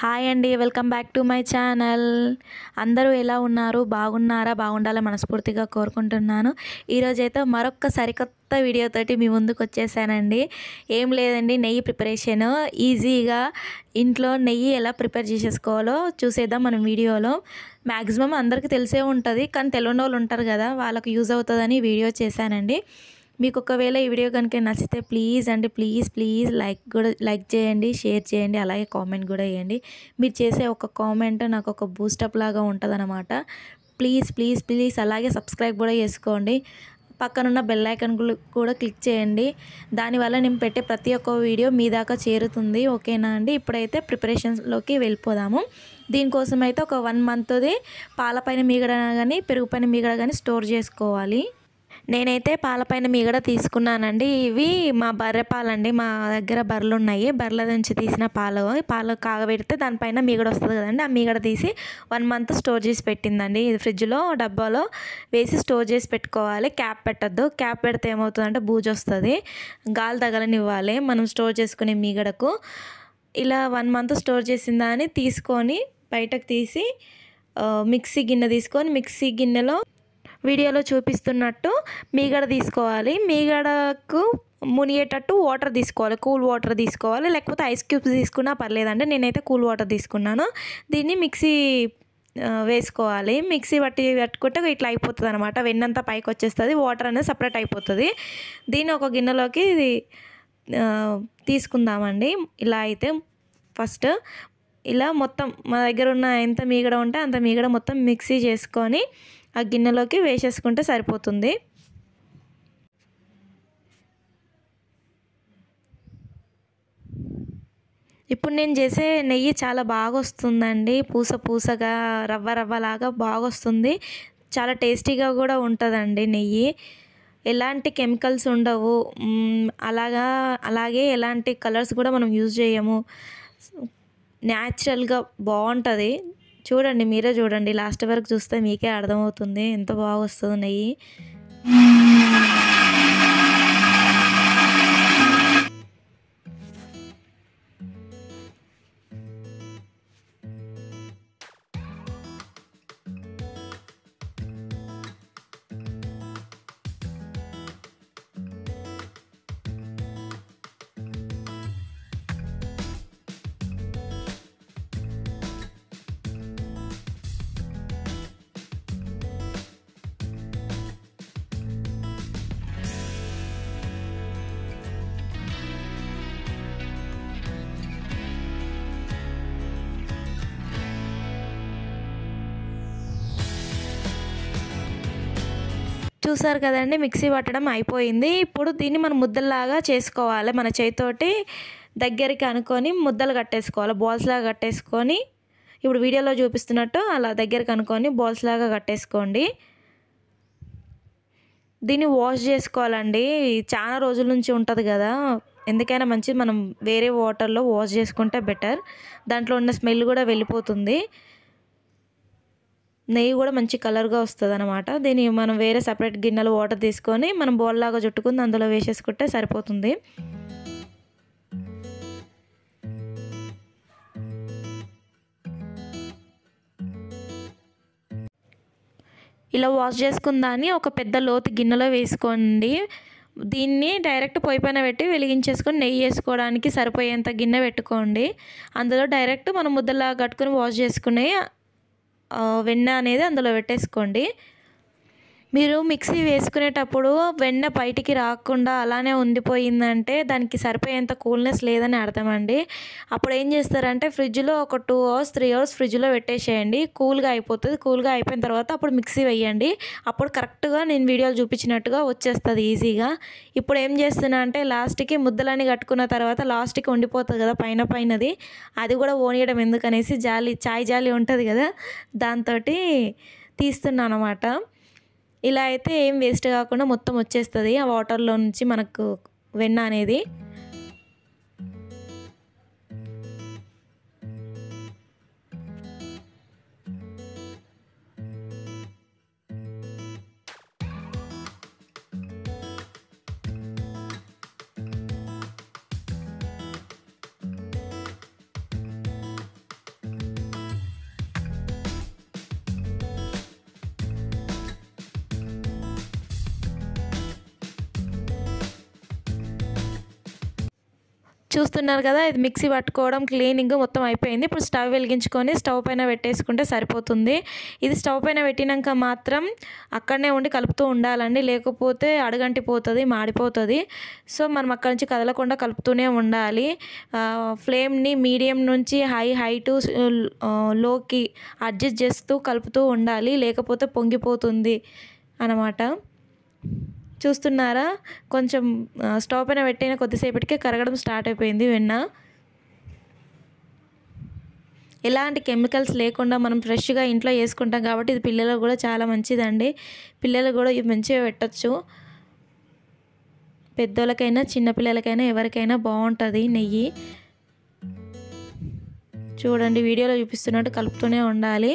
Hi అండి, welcome back to my channel. అందరూ ఎలా ఉన్నారు? బాగున్నారా? బాగుండాలని మనస్ఫూర్తిగా కోరుకుంటున్నాను. ఈరోజైతే మరొక సరికొత్త వీడియోతోటి మీ ముందుకు వచ్చేసానండి. ఏం లేదండి, నెయ్యి ప్రిపరేషన్ ఈజీగా ఇంట్లో నెయ్యి ఎలా ప్రిపేర్ చేసేసుకోవాలో చూసేద్దాం మనం వీడియోలో. మ్యాక్సిమం అందరికీ తెలిసే ఉంటుంది, కానీ తెలియని వాళ్ళు ఉంటారు కదా, వాళ్ళకి యూజ్ అవుతుందని వీడియో చేశానండి. మీకు ఒకవేళ ఈ వీడియో కనుక నచ్చితే ప్లీజ్ అండి, ప్లీజ్ లైక్ చేయండి, షేర్ చేయండి, అలాగే కామెంట్ కూడా చేయండి. మీరు చేసే ఒక కామెంట్ నాకు ఒక బూస్టప్ లాగా ఉంటుందన్నమాట. ప్లీజ్ అలాగే సబ్స్క్రైబ్ కూడా చేసుకోండి. పక్కనున్న బెల్ ఐకాన్ కూడా క్లిక్ చేయండి. దానివల్ల నేను పెట్టే ప్రతి ఒక్క వీడియో మీ దాకా చేరుతుంది. ఓకేనా అండి? ఇప్పుడైతే ప్రిపరేషన్స్లోకి వెళ్ళిపోదాము. దీనికోసం అయితే ఒక 1 మంత్ది పాలపైన మీగడ కానీ పెరుగు పైన మీగడ కానీ స్టోర్ చేసుకోవాలి. నేనైతే పాలపైన మీగడ తీసుకున్నానండి. ఇవి మా బర్రె పాలండి. మా దగ్గర బర్రెలు ఉన్నాయి. బర్రెల నుంచి తీసిన పాలు కాగబెడితే దానిపైన మీగడ వస్తుంది కదండి. ఆ మీగడ తీసి 1 మంత్ స్టోర్ చేసి పెట్టిందండి. ఇది ఫ్రిడ్జ్లో డబ్బాలో వేసి స్టోర్ చేసి పెట్టుకోవాలి. క్యాప్ పెట్టద్దు. క్యాప్ పెడితే ఏమవుతుందంటే బూజు వస్తుంది. గాలి తగలనివ్వాలి మనం స్టోర్ చేసుకునే మీగడకు. ఇలా 1 మంత్ స్టోర్ చేసిన దాన్ని తీసుకొని బయటకు తీసి మిక్సీ గిన్నె తీసుకొని మిక్సీ గిన్నెలో వీడియోలో చూపిస్తున్నట్టు మీగడ తీసుకోవాలి. మీగడకు మునిగేటట్టు వాటర్ తీసుకోవాలి. కూల్ వాటర్ తీసుకోవాలి, లేకపోతే ఐస్ క్యూబ్స్ తీసుకున్నా పర్లేదండి. నేనైతే కూల్ వాటర్ తీసుకున్నాను. దీన్ని మిక్సీ వేసుకోవాలి. మిక్సీ పట్టుకుంటే ఇట్లా అయిపోతుంది అనమాట. వెన్నంతా పైకి వచ్చేస్తుంది, వాటర్ అనేది సపరేట్ అయిపోతుంది. దీన్ని ఒక గిన్నెలోకి తీసుకుందామండి. ఇలా అయితే ఫస్ట్ ఇలా మొత్తం మా దగ్గర ఉన్న ఎంత మీగడ ఉంటే అంత మీగడ మొత్తం మిక్సీ చేసుకొని ఆ గిన్నెలోకి వేసేసుకుంటే సరిపోతుంది. ఇప్పుడు నేను చేసే నెయ్యి చాలా బాగా వస్తుందండి. పూసగా రవ్వలాగా బాగా వస్తుంది. చాలా టేస్టీగా కూడా ఉంటుందండి నెయ్యి. ఎలాంటి కెమికల్స్ ఉండవు. అలాగే ఎలాంటి కలర్స్ కూడా మనం యూజ్ చేయము. న్యాచురల్గా బాగుంటుంది. చూడండి, మీరే చూడండి, లాస్ట్ వరకు చూస్తే మీకే అర్థమవుతుంది ఎంత బాగా వస్తుందో నెయ్యి. చూసారు కదండి, మిక్సీ పట్టడం అయిపోయింది. ఇప్పుడు దీన్ని మనం ముద్దల్లాగా చేసుకోవాలి. మన చేతితోటి దగ్గరికి అనుకొని ముద్దలు కట్టేసుకోవాలి. బాల్స్ లాగా కట్టేసుకొని, ఇప్పుడు వీడియోలో చూపిస్తున్నట్టు అలా దగ్గరికి అనుకొని బాల్స్ లాగా కట్టేసుకోండి. దీన్ని వాష్ చేసుకోవాలండి. చాలా రోజుల నుంచి ఉంటుంది కదా, ఎందుకైనా మంచిది మనం వేరే వాటర్లో వాష్ చేసుకుంటే బెటర్. దాంట్లో ఉన్న స్మెల్ కూడా వెళ్ళిపోతుంది. నెయ్యి కూడా మంచి కలర్గా వస్తుంది అనమాట. దీన్ని మనం వేరే సపరేట్ గిన్నెలో వాటర్ తీసుకొని మనం బౌల్ లాగా చుట్టుకుని అందులో వేసేసుకుంటే సరిపోతుంది. ఇలా వాష్ చేసుకున్న దాన్ని ఒక పెద్ద లోతు గిన్నెలో వేసుకోండి. దీన్ని డైరెక్ట్ పొయ్యి పైన పెట్టి వెలిగించేసుకొని నెయ్యి వేసుకోవడానికి సరిపోయేంత గిన్నె పెట్టుకోండి. అందులో డైరెక్ట్ మనం ముద్దలా కట్టుకొని వాష్ చేసుకునే వెన్న అనేది అందులో పెట్టేసుకోండి. మీరు మిక్సీ వేసుకునేటప్పుడు వెన్న బయటికి రాకుండా అలానే ఉండిపోయిందంటే దానికి సరిపోయేంత కూల్నెస్ లేదని అర్థం అండి. అప్పుడు ఏం చేస్తారంటే ఫ్రిడ్జ్లో ఒక 2 hours 3 hours ఫ్రిడ్జ్లో పెట్టేసేయండి. కూల్గా అయిపోతుంది. కూల్గా అయిపోయిన తర్వాత అప్పుడు మిక్సీ వేయండి. అప్పుడు కరెక్ట్గా నేను వీడియోలో చూపించినట్టుగా వచ్చేస్తుంది ఈజీగా. ఇప్పుడు ఏం చేస్తున్నా అంటే లాస్ట్కి ముద్దలని కట్టుకున్న తర్వాత లాస్ట్కి ఉండిపోతుంది కదా పైనది, అది కూడా ఓనియడం ఎందుకనేసి చాయ్ జాలి ఉంటుంది కదా, దాంతో తీస్తున్నాను అన్నమాట. ఇలా అయితే ఏం వేస్ట్ కాకుండా మొత్తం వచ్చేస్తుంది ఆ వాటర్లో నుంచి మనకు వెన్న అనేది. చూస్తున్నారు కదా, ఇది మిక్సీ పట్టుకోవడం క్లీనింగ్ మొత్తం అయిపోయింది. ఇప్పుడు స్టవ్ వెలిగించుకొని స్టవ్ పైన పెట్టేసుకుంటే సరిపోతుంది. ఇది స్టవ్ పైన పెట్టినాక మాత్రం అక్కడనే ఉండి కలుపుతూ ఉండాలండి, లేకపోతే అడుగంటిపోతుంది, మాడిపోతుంది. సో మనం అక్కడి నుంచి కదలకుండా కలుపుతూనే ఉండాలి. ఫ్లేమ్ని మీడియం నుంచి హై టు లోకి అడ్జస్ట్ చేస్తూ కలుపుతూ ఉండాలి, లేకపోతే పొంగిపోతుంది అన్నమాట. చూస్తున్నారా, కొంచెం స్టవ్ పైన పెట్టిన కొద్దిసేపటికే కరగడం స్టార్ట్ అయిపోయింది వెన్న. ఎలాంటి కెమికల్స్ లేకుండా మనం ఫ్రెష్గా ఇంట్లో చేసుకుంటాం కాబట్టి ఇది పిల్లలకు కూడా చాలా మంచిదండి. పిల్లలు కూడా ఇది మంచిగా పెట్టచ్చు. పెద్దోళ్ళకైనా చిన్నపిల్లలకైనా ఎవరికైనా బాగుంటుంది నెయ్యి. చూడండి, వీడియోలో చూపిస్తున్నట్టు కలుపుతూనే ఉండాలి.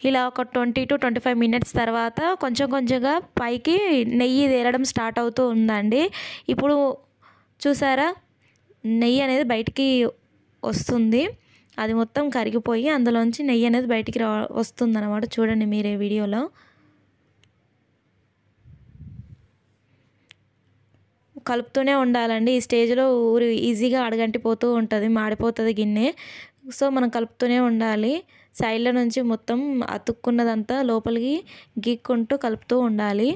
ఇలా ఒక 20 to 25 మినిట్స్ తర్వాత కొంచెం కొంచెంగా పైకి నెయ్యి తేలడం స్టార్ట్ అవుతూ ఉందండి. ఇప్పుడు చూసారా, నెయ్యి అనేది బయటికి వస్తుంది. అది మొత్తం కరిగిపోయి అందులోంచి నెయ్యి అనేది బయటికి వస్తుందన్నమాట. చూడండి మీరే వీడియోలో. కలుపుతూనే ఉండాలండి. ఈ స్టేజ్లో ఈజీగా అడగంటిపోతూ ఉంటుంది, మాడిపోతుంది గిన్నె. సో మనం కలుపుతూనే ఉండాలి. సైడ్ల నుంచి మొత్తం అతుక్కున్నదంతా లోపలికి గీక్కుంటూ కలుపుతూ ఉండాలి.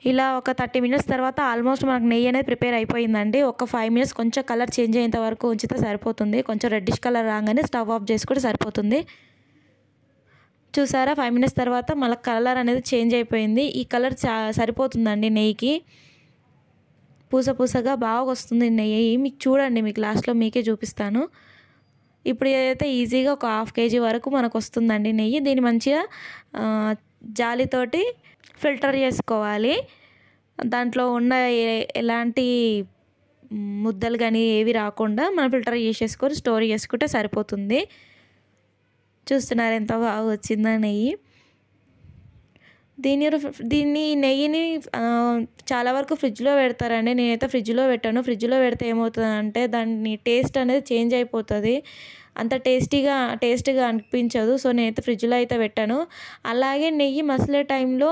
ఇలా ఒక 30 మినిట్స్ తర్వాత ఆల్మోస్ట్ మనకు నెయ్యి అనేది ప్రిపేర్ అయిపోయిందండి. ఒక 5 మినిట్స్ కొంచెం కలర్ చేంజ్ అయ్యేంత వరకు ఉంచితే సరిపోతుంది. కొంచెం రెడ్డిష్ కలర్ రాగానే స్టవ్ ఆఫ్ చేసుకుంటే సరిపోతుంది. చూసారా, 5 మినిట్స్ తర్వాత మళ్ళీ కలర్ అనేది చేంజ్ అయిపోయింది. ఈ కలర్ సరిపోతుందండి నెయ్యికి. పూస పూసగా బాగా వస్తుంది నెయ్యి. మీకు చూడండి, మీకు లాస్ట్లో మీకే చూపిస్తాను. ఇప్పుడు ఏదైతే ఈజీగా ఒక 1/2 kg వరకు మనకు వస్తుందండి నెయ్యి. దీన్ని మంచిగా జాలితోటి ఫిల్టర్ చేసుకోవాలి. దాంట్లో ఉన్న ఎలాంటి ముద్దలు కానీ ఏవి రాకుండా మనం ఫిల్టర్ చేసేసుకొని స్టోర్ చేసుకుంటే సరిపోతుంది. చూస్తున్నారు ఎంత బాగా వచ్చిందో నెయ్యి. దీన్ని నెయ్యిని చాలా వరకు ఫ్రిడ్జ్లో పెడతారండి. నేనైతే ఫ్రిడ్జ్లో పెట్టాను. ఫ్రిడ్జ్లో పెడితే ఏమవుతుందంటే దాని టేస్ట్ అనేది చేంజ్ అయిపోతుంది. అంత టేస్ట్గా అనిపించదు. సో నేనైతే ఫ్రిడ్జ్లో అయితే పెట్టాను. అలాగే నెయ్యి మసిలే టైంలో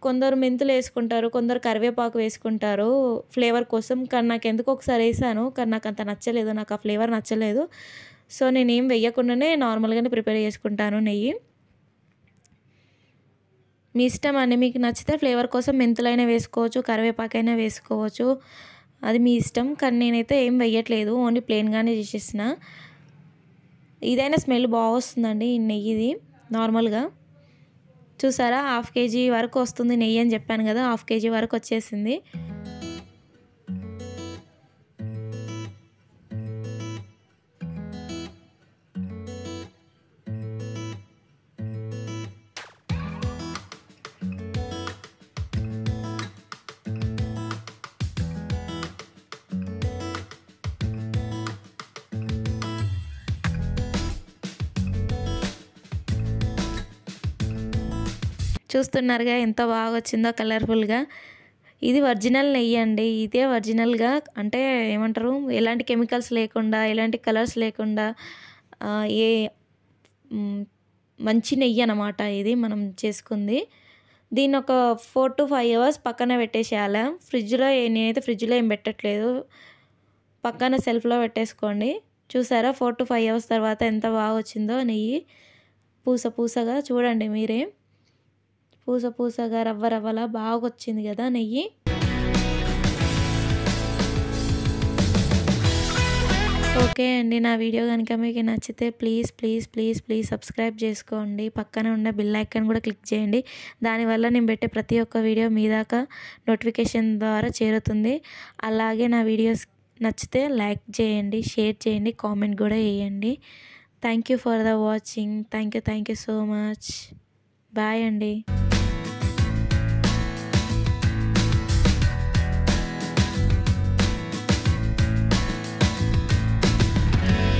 కొందరు మెంతులు వేసుకుంటారు, కొందరు కరివేపాకు వేసుకుంటారు ఫ్లేవర్ కోసం. కానీ నాకు ఎందుకో ఒకసారి వేసాను, కానీ నాకు అంత నచ్చలేదు, నాకు ఆ ఫ్లేవర్ నచ్చలేదు. సో నేనేం వేయకుండానే నార్మల్గానే ప్రిపేర్ చేసుకుంటాను నెయ్యి. మీ ఇష్టం అండి, మీకు నచ్చితే ఫ్లేవర్ కోసం మెంతులైనా వేసుకోవచ్చు, కరివేపాకైనా వేసుకోవచ్చు, అది మీ ఇష్టం. కానీ నేనైతే ఏం వేయట్లేదు, ఓన్లీ ప్లెయిన్గానే చేసేసిన. ఇదైనా స్మెల్ బాగా వస్తుందండి ఈ నెయ్యిది. నార్మల్గా చూసారా, 1/2 kg వరకు వస్తుంది నెయ్యి అని చెప్పాను కదా, 1/2 kg వరకు వచ్చేసింది. చూస్తున్నారుగా ఎంత బాగా వచ్చిందో కలర్ఫుల్గా. ఇది ఒరిజినల్ నెయ్యి అండి, ఇదే ఒరిజినల్గా, అంటే ఏమంటారు, ఎలాంటి కెమికల్స్ లేకుండా, ఎలాంటి కలర్స్ లేకుండా ఏ మంచి నెయ్యి అన్నమాట ఇది మనం చేసుకుంది. దీన్ని ఒక 4 to 5 hours పక్కన పెట్టేసేయాలి ఫ్రిడ్జ్లో. నేనైతే ఫ్రిడ్జ్లో ఏం పెట్టట్లేదు, పక్కన సెల్ఫ్లో పెట్టేసుకోండి. చూసారా 4 to 5 hours తర్వాత ఎంత బాగా వచ్చిందో నెయ్యి, పూసగా చూడండి మీరే, పూసగా రవ్వలా బాగా వచ్చింది కదా నెయ్యి. ఓకే అండి, నా వీడియో కనుక మీకు నచ్చితే ప్లీజ్ సబ్స్క్రైబ్ చేసుకోండి. పక్కన ఉన్న బెల్ ఐకాన్ కూడా క్లిక్ చేయండి. దానివల్ల నేను పెట్టే ప్రతి ఒక్క వీడియో మీ దాకా నోటిఫికేషన్ ద్వారా చేరుతుంది. అలాగే నా వీడియోస్ నచ్చితే లైక్ చేయండి, షేర్ చేయండి, కామెంట్ కూడా వేయండి. Thank you for the watching. Thank you so much. Bye అండి.